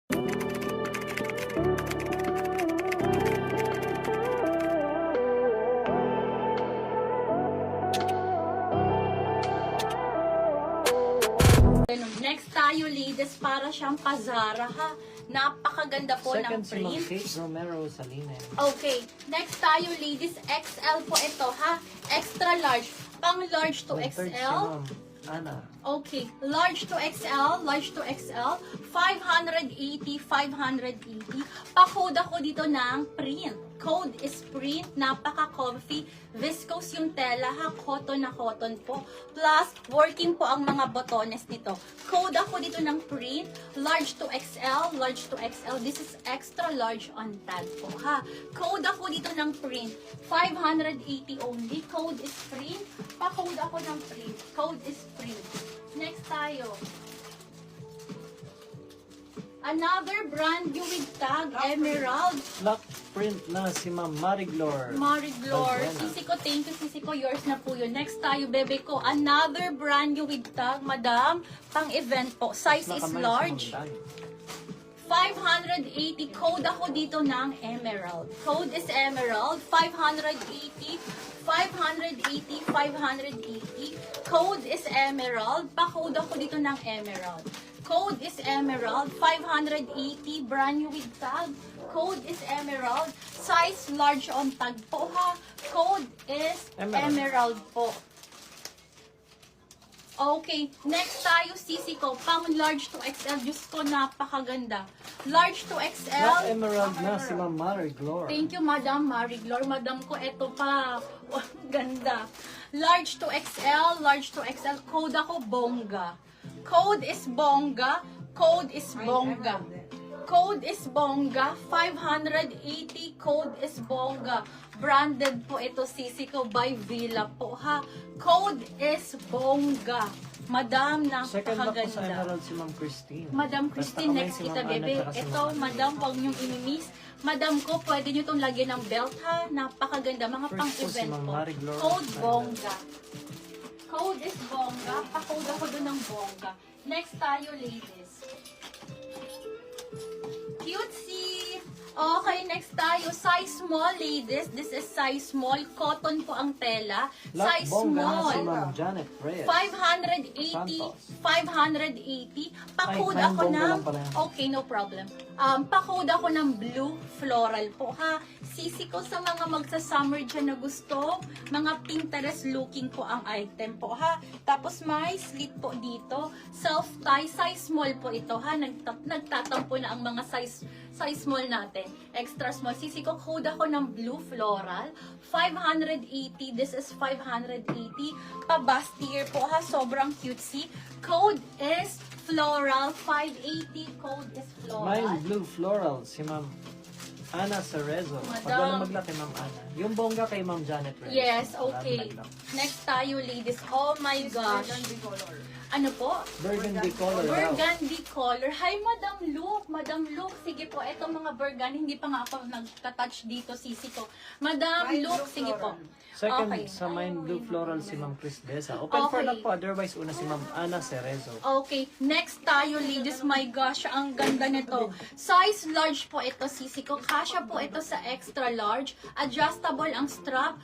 Next tayo, ladies, para siyang pazara, ha? Napakaganda po ng Second si Ma'am print. Kate Romero Salines. Okay, next tayo, ladies, XL po ito, ha? Extra large, pang large to Third si XL. Ma'am Ana. Okay, large to XL, 580, 580. Pa-code ako dito ng print. Code is print, napaka-comfy. Viscose yung tela, ha? Cotton na cotton po. Plus, working po ang mga botones nito. Code ako dito ng print, large to XL, large to XL. This is extra large on tag po, ha? Code ako dito ng print, 580 only. Code is print. Pa-code ako ng print. Code is print. Next tayo. Another brand new with tag, Emerald. Lock print na si Ma'am Mariglor. Mariglor. Valbuena. Sisi ko, thank you, Sisi ko. Yours na po yun. Next tayo, bebe ko. Another brand new with tag, madam. Pang event po. Size is Nakamay si large. Ma'am Dai. 580. Code ako dito ng Emerald. Code is Emerald. 580. 580. 580. Code is Emerald. Pa-code ako dito ng Emerald. Code is Emerald. 580. Brand new with tag. Code is Emerald. Size large on tag po, ha. Code is Emerald po. Okay, next tayo, sisi ko, pang large to XL. Diyos ko, napakaganda. Large to Lock XL. Emerald na si Ma'am Mariglor. Thank you, Madam Mariglor. Madam ko, eto pa. Oh, ganda. Large to XL, large to XL. Code ako, bongga. Code is bongga. Code is bongga. Code is bongga. 580. Code is bongga. Branded po ito, sisi ko, by Villa po, ha. Code is bongga. Madam, Second lock po sa napakaganda. Emerald si Ma'am Christine. Madam Basta Christine, kamay next si kita, Ma'am Ana bebe. tsaka si Ito, Ma'am madam, huwag niyong imimiss. Madam ko, pwede niyo itong lagyan ng belt, ha. Napakaganda. Mga First po si pang-event Ma'am po. Mariglor. Code bongga. Code is bongga. Pa-code ako doon ng bongga. Next tayo, ladies. Cutesy! Okay, next tayo. Size small, ladies. This is size small. Cotton po ang tela. Lock Size bongga na si small. Ma'am Janet Reyes. 580, Santos. 580. Pa-code Ay, ako bongga ng, lang pala yan. okay, no problem. Pa-code ako ng blue floral po, ha. Sisi ko sa mga magsa-summer dyan na gusto, mga Pinterest looking po ang item po, ha. Tapos may slit po dito. Self-tie, size small po ito, ha. Nagtatampo na ang mga size small natin. Extra small. Sisi ko, code ako ng blue floral. 580. This is 580. Pa-bustier po, ha. Sobrang cutesy. Code is floral. 580. Code is floral. Mine Blue Floral si Ma'am Ana Cerezo. Madam. Pag wala maglock kay Ma'am Ana. Yung bongga kay Ma'am Janet Reyes. Yes, Wala okay. naglock. Next tayo, ladies. Oh my gosh. Ano po? Burgundy color. Burgundy color. Hi, Madam Luke. Madam Luke, sige po. Etong mga burgundy, hindi pa nga ako nagtatouch dito, sisi ko. Madam Luke, sige po. Second Okay. sa Mine Blue Floral si Ma'am Chris Deza. Open for Okay. lock po. Otherwise, una si Ma'am Ana Cerezo. Okay, next tayo, ladies. My gosh, ang ganda nito. Size large po ito, sisi ko. Kasya po ito sa extra large. Adjustable ang strap.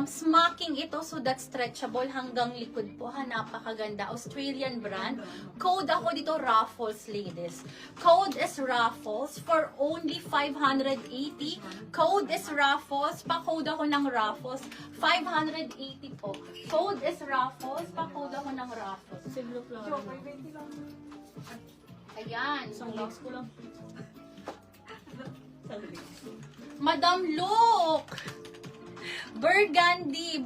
Smacking ito so that stretchable hanggang likod po. Ha, napakaganda. Australian brand. Code ako dito, Raffles, ladies. Code is Raffles for only 580. Code is Raffles. Pa-code ako ng Raffles. 580 po. Code is Raffles. Pa-code ako ng Raffles. Ayan. Madam Luke! Burgundy!